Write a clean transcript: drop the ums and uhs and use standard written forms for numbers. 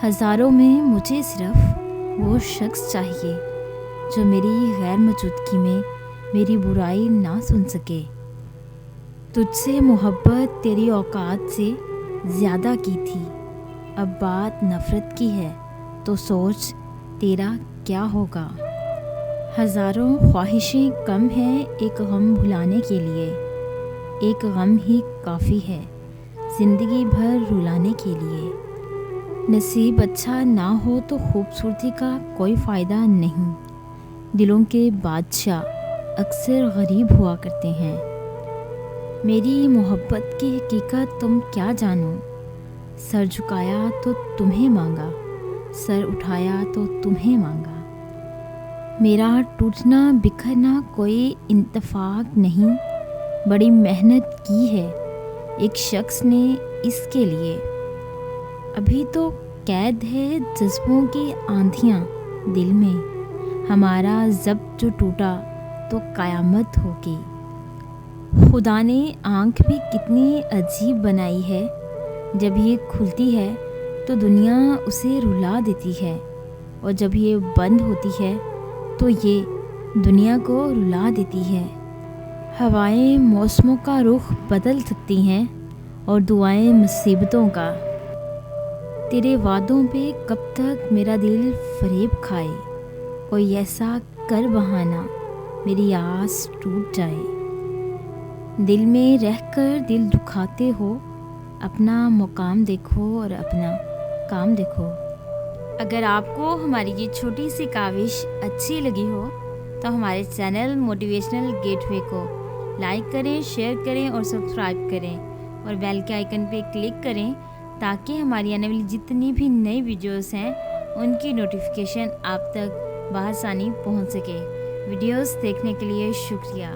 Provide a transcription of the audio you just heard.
ہزاروں میں مجھے صرف وہ شخص چاہیے جو میری غیر موجودگی میں میری برائی نہ سن سکے۔ تجھ سے محبت تیری اوقات سے زیادہ کی تھی، اب بات نفرت کی ہے تو سوچ تیرا کیا ہوگا۔ ہزاروں خواہشیں کم ہیں ایک غم بھلانے کے لیے، ایک غم ہی کافی ہے زندگی بھر رلانے کے لیے۔ نصیب اچھا نہ ہو تو خوبصورتی کا کوئی فائدہ نہیں، دلوں کے بادشاہ اکثر غریب ہوا کرتے ہیں۔ میری محبت کی حقیقت تم کیا جانو، سر جھکایا تو تمہیں مانگا، سر اٹھایا تو تمہیں مانگا۔ میرا ٹوٹنا بکھرنا کوئی اتفاق نہیں، بڑی محنت کی ہے ایک شخص نے اس کے لیے۔ ابھی تو قید ہے جذبوں کی آندھیاں دل میں، ہمارا ضبط جو ٹوٹا تو قیامت ہوگی۔ خدا نے آنکھ بھی کتنی عجیب بنائی ہے، جب یہ کھلتی ہے تو دنیا اسے رلا دیتی ہے، اور جب یہ بند ہوتی ہے تو یہ دنیا کو رلا دیتی ہے۔ ہوائیں موسموں کا رخ بدل سکتی ہیں اور دعائیں مصیبتوں کا۔ تیرے وعدوں پہ کب تک میرا دل فریب کھائے، کوئی ایسا کر بہانہ میری آس ٹوٹ جائے۔ دل میں رہ کر دل دکھاتے ہو، اپنا مقام دیکھو اور اپنا کام دیکھو۔ اگر آپ کو ہماری یہ چھوٹی سی کاوش اچھی لگی ہو تو ہمارے چینل موٹیویشنل گیٹ وے کو لائک کریں، شیئر کریں اور سبسکرائب کریں، اور بیل کے آئیکن پہ کلک کریں تاکہ ہماری آنے والی جتنی بھی نئی ویڈیوز ہیں ان کی نوٹیفیکیشن آپ تک بآسانی پہنچ سکے۔ ویڈیوز دیکھنے کے لیے شکریہ۔